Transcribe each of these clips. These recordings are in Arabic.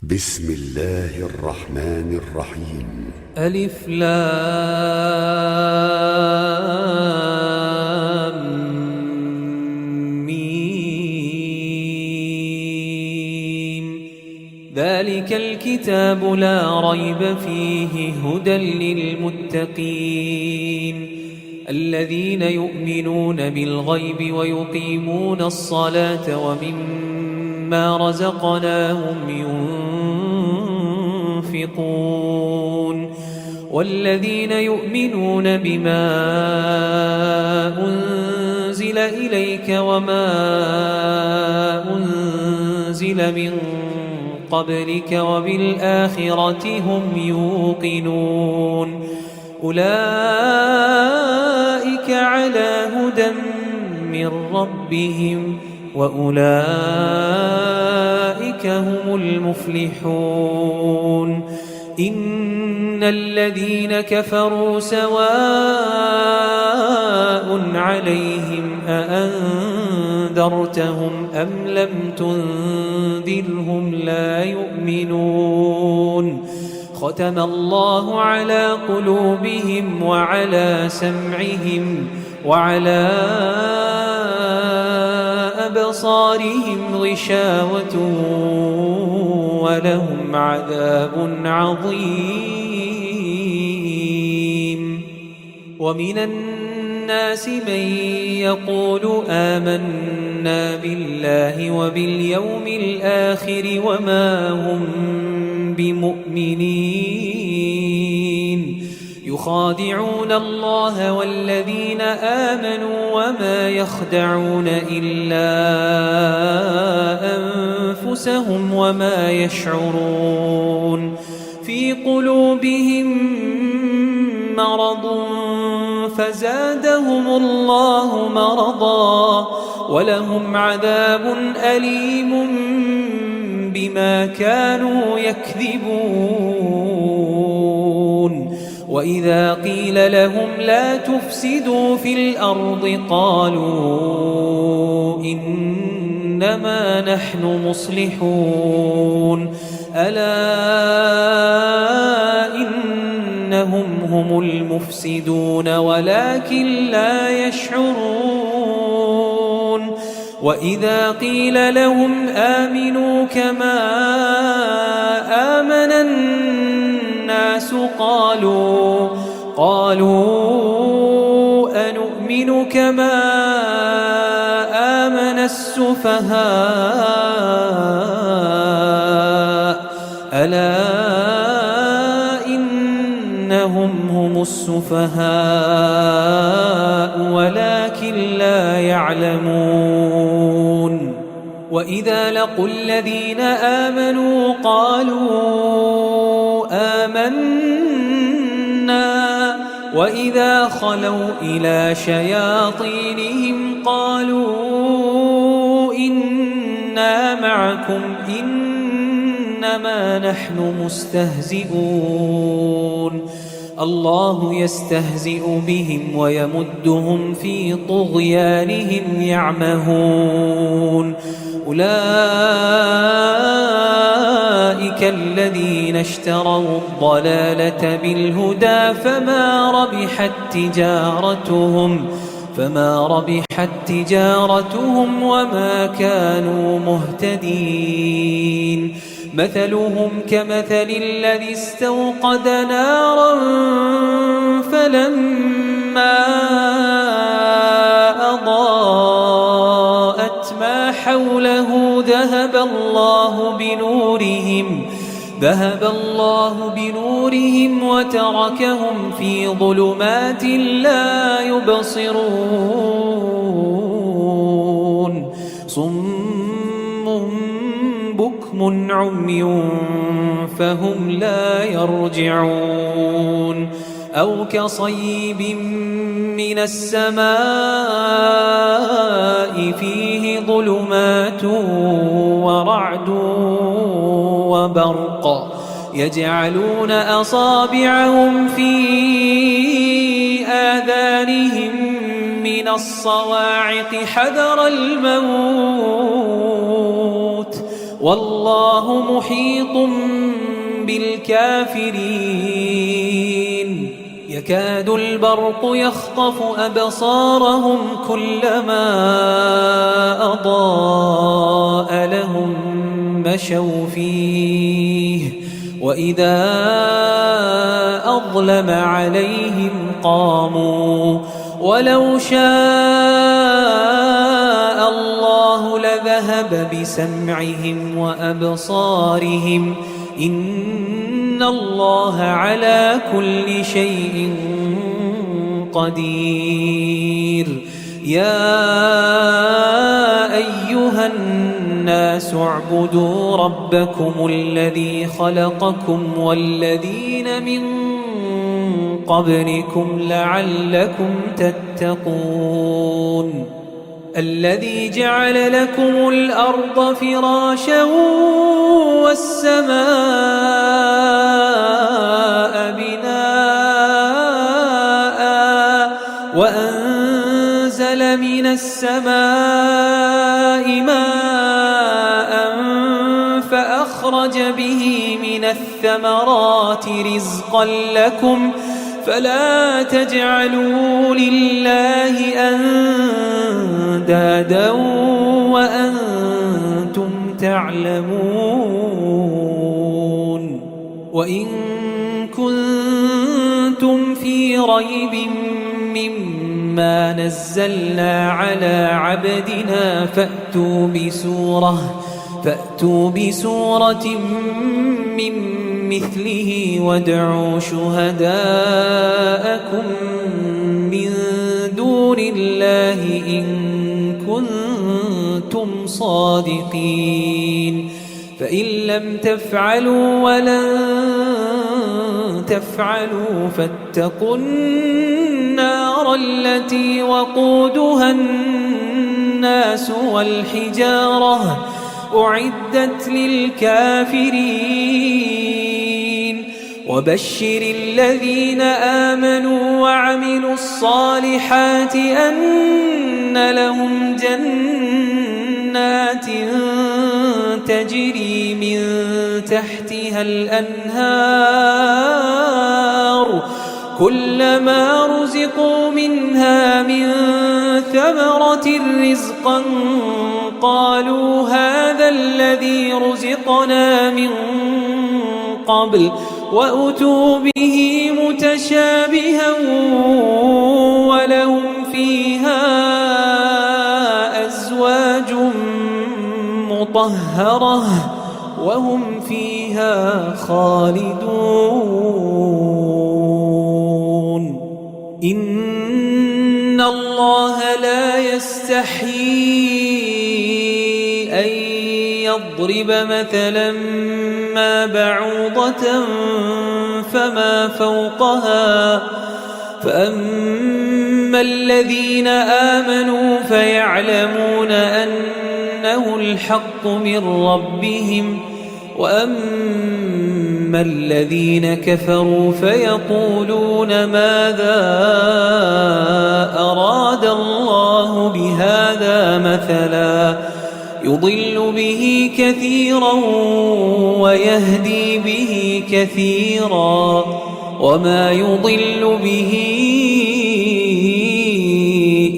بسم الله الرحمن الرحيم. ألف لام ميم. ذلك الكتاب لا ريب فيه هدى للمتقين الذين يؤمنون بالغيب ويقيمون الصلاة ومما رزقناهم ينفقون والذين يؤمنون بما أنزل إليك وما أنزل من قبلك وبالآخرة هم يوقنون أولئك على هدى من ربهم وأولئك هم المفلحون إن الذين كفروا سواء عليهم أأنذرتهم أم لم تنذرهم لا يؤمنون ختم الله على قلوبهم وعلى سمعهم وعلى أبصارهم غشاوة ولهم عذاب عظيم ومن الناس من يقول آمنا بالله وباليوم الآخر وما هم بمؤمنين يخادعون الله والذين آمنوا وما يخدعون إلا أنفسهم وما يشعرون في قلوبهم مرض فزادهم الله مرضا ولهم عذاب أليم بما كانوا يكذبون وإذا قيل لهم لا تفسدوا في الأرض قالوا إنما نحن مصلحون ألا إنهم هم المفسدون ولكن لا يشعرون وإذا قيل لهم آمنوا كما آمن الناس قالوا أنؤمن كما آمن السفهاء ألا إنهم هم السفهاء ولكن لا يعلمون وإذا لقوا الذين آمنوا قالوا آمنا وإذا خلوا إلى شياطينهم قالوا إنا معكم إنما نحن مستهزئون الله يستهزئ بهم ويمدهم في طغيانهم يعمهون أولئك الذين اشتروا الضلالة بالهدى فما ربحت تجارتهم وما كانوا مهتدين مثلهم كمثل الذي استوقد نارا فلما أضاءت ما حوله ذهب الله بنورهم وتركهم في ظلمات لا يبصرون صم بكم عمي فهم لا يرجعون أو كصيب من السماء فيه ظلمات ورعد وبرق يجعلون أصابعهم في آذانهم من الصواعق حذر الموت والله محيط بالكافرين يكاد البرق يخطف أبصارهم كلما أضاء لهم مشوا فيه وإذا أظلم عليهم قاموا ولو شاء الله لذهب بسمعهم وأبصارهم إن الله على كل شيء قدير يا أيها الناس اعبدوا ربكم الذي خلقكم والذين من قبلكم لعلكم تتقون الذي جعل لكم الأرض فراشا والسماء بناء وأنزل من السماء ماء فأخرج به من الثمرات رزقا لكم فلا تجعلوا لله أندادا وأنتم تعلمون وإن كنتم في ريب مما نزلنا على عبدنا فأتوا بسورة من مثله وادعوا شهداءكم من دون الله إن كنتم صادقين فإن لم تفعلوا ولن تفعلوا فاتقوا النار التي وقودها الناس والحجارة أعدت للكافرين وبشر الذين آمنوا وعملوا الصالحات أن لهم جنات تجري من تحتها الأنهار كلما رزقوا منها من ثمرة رزقا قالوا هذا الذي رزقنا من قبل وأتوا به متشابها ولهم فيها أزواج مطهرة وهم فيها خالدون إن الله لا يستحيي أن يضرب مثلا ما بعوضة فما فوقها فأما الذين آمنوا فيعلمون أنه الحق من ربهم وأما الذين كفروا فيقولون ماذا أراد الله بهذا مثلا يضل به كثيرا ويهدي به كثيرا وما يضل به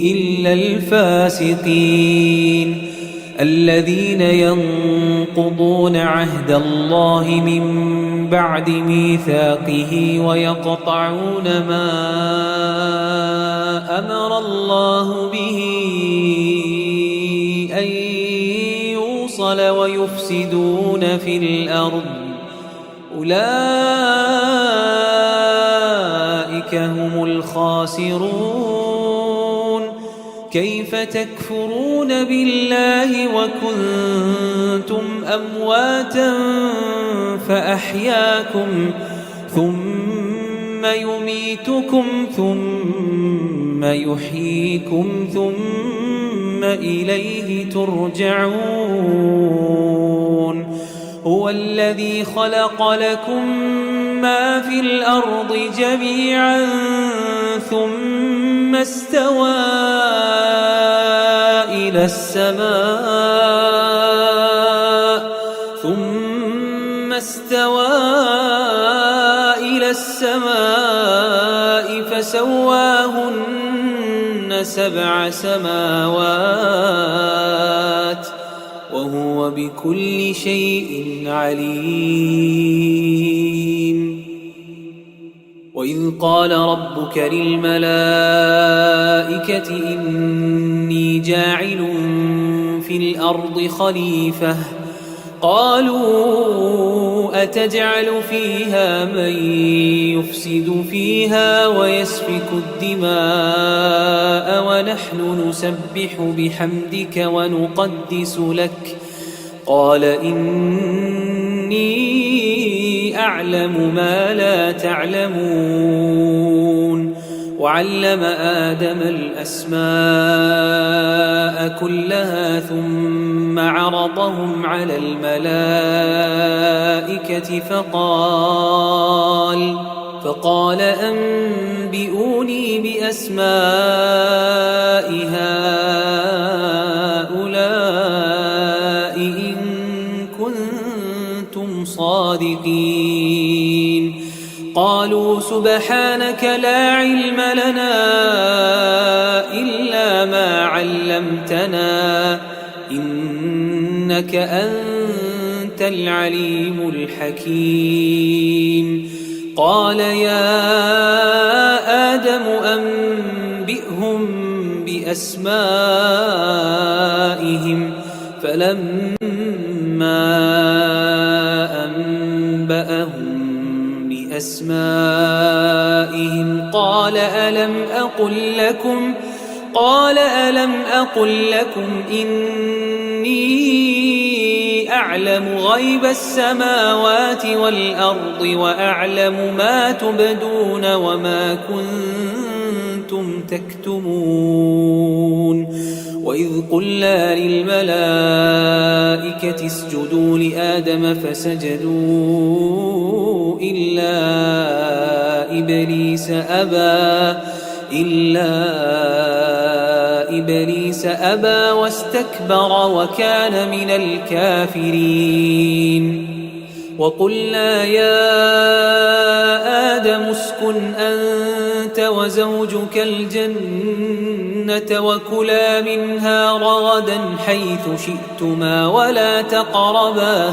إلا الفاسقين الذين ينقضون عهد الله من بعد ميثاقه ويقطعون ما أمر الله به أن يوصل ويفسدون في الأرض أولئك هم الخاسرون كيف تكفرون بالله وكنتم أمواتا فأحياكم ثم يميتكم ثم يحييكم ثم إليه ترجعون هو الذي خلق لكم ما في الأرض جميعا ثم استوى إلى السماء استوى إلى السماء فسواهن 7 سماوات وهو بكل شيء عليم. وإذ قال ربك للملائكة إني جاعل في الأرض خليفة قالوا أتجعل فيها من يفسد فيها ويسفك الدماء ونحن نسبح بحمدك ونقدس لك قال إني أعلم ما لا تعلمون. وعلم آدم الأسماء كلها ثم عرضهم على الملائكة فقال أنبئوني بأسماء هؤلاء إن كنتم صادقين. قالوا سبحانك لا علم لنا إلا ما علمتنا إنك أنت العليم الحكيم. قال يا آدم أنبئهم بأسمائهم فلما أنبأهم بأسمائهم قال ألم أقل لكم إني أعلم غيب السماوات والأرض وأعلم ما تبدون وما كنتم تكتمون. وإذ قلنا للملائكة اسجدوا لآدم فسجدوا إلا إبليس أبى واستكبر وكان من الكافرين. وقلنا يا آدم اسكن أنت وزوجك الجنة وكلا منها رغدا حيث شئتما ولا تقربا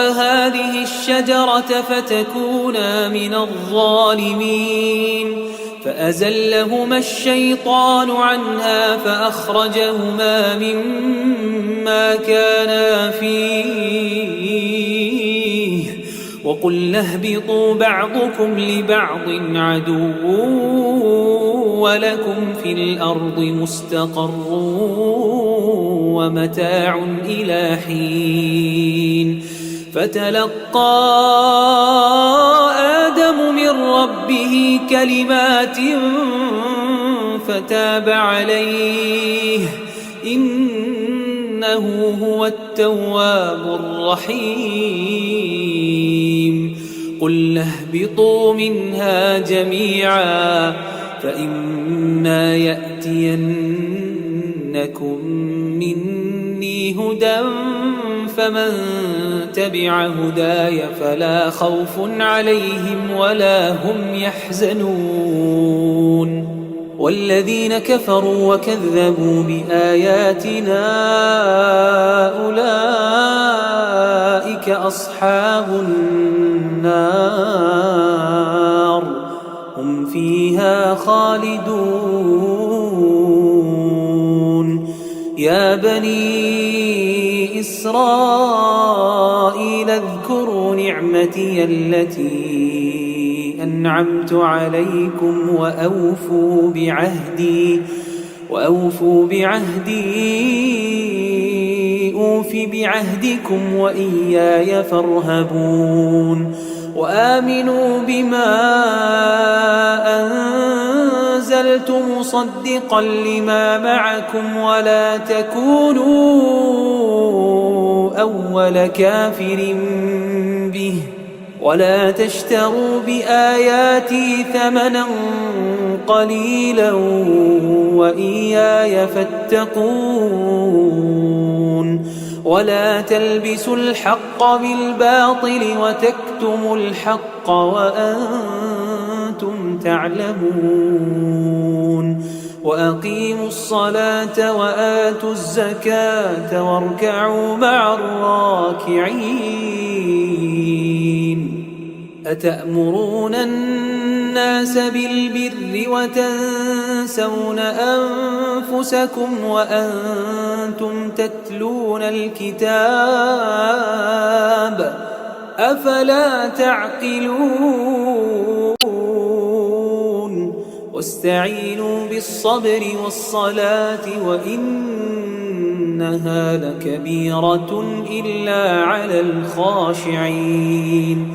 هذه الشجرة فتكونا من الظالمين. فأزلهما الشيطان عنها فأخرجهما مما كانا فيه وقلنا اهبطوا بعضكم لبعض عدو ولكم في الأرض مستقر ومتاع إلى حين. فتلقى آدم من ربه كلمات فتاب عليه إنه هو التواب الرحيم. قل اهبطوا منها جميعا فإما يأتينكم مني هدى فمن تبع هداي فلا خوف عليهم ولا هم يحزنون. والذين كفروا وكذبوا بآياتنا أولئك أصحاب النار هم فيها خالدون. يا بني إسرائيل اذكروا نعمتي التي أنعمت عليكم وأوفوا بعهدي أوف بعهدكم وإياي فارهبون. وآمنوا بما أنزلت مصدقا لما معكم ولا تكونوا أول كافر به ولا تشتروا بآياتي ثمنا قليلا وإياي فاتقون. ولا تلبسوا الحق بالباطل وتكتموا الحق وأنتم تعلمون وأقيموا الصلاة وآتوا الزكاة واركعوا مع الراكعين أتأمرون الناس بالبر وتنسون أنفسكم وأنتم تتلون الكتاب أفلا تعقلون واستعينوا بالصبر والصلاة وإنها لكبيرة إلا على الخاشعين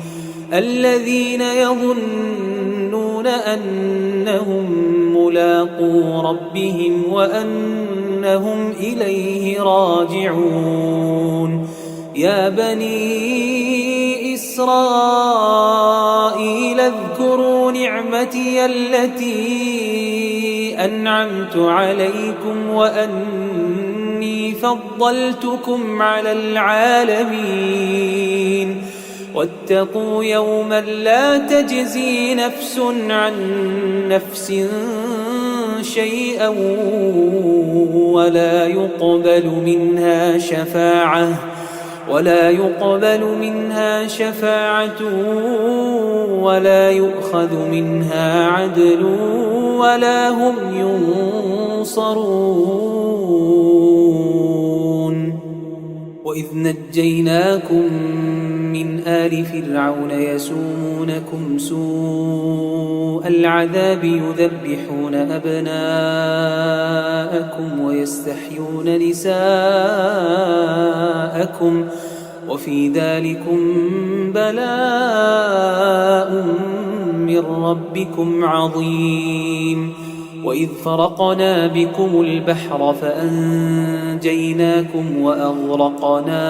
الذين يظنون أنهم ملاقو ربهم وأنهم إليه راجعون يا بني إسرائيل اذكروا نعمتي التي أنعمت عليكم وأني فضلتكم على العالمين واتقوا يوما لا تجزي نفس عن نفس شيئا ولا يقبل منها شفاعة ولا يؤخذ منها عدل ولا هم ينصرون وإذ نجيناكم من آل فرعون يسومونكم سوء العذاب يذبحون أبناءكم ويستحيون نساءكم وفي ذلكم بلاء من ربكم عظيم وإذ فرقنا بكم البحر فأنجيناكم وأغرقنا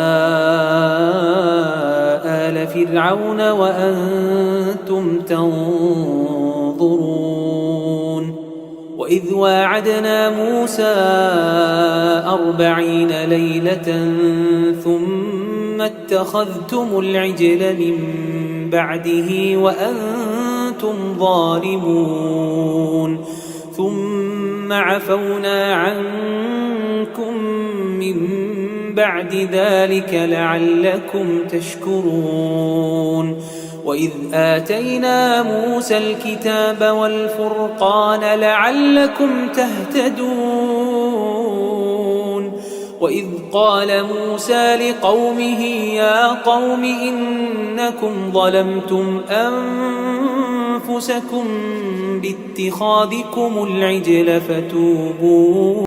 آل فرعون وأنتم تنظرون وإذ واعدنا موسى 40 ليلة ثم اتخذتم العجل من بعده وأنتم ظالمون ثم عفونا عنكم من بعد ذلك لعلكم تشكرون وإذ آتينا موسى الكتاب والفرقان لعلكم تهتدون وإذ قال موسى لقومه يا قوم إنكم ظلمتم أنفسكم باتخاذكم العجل فتوبوا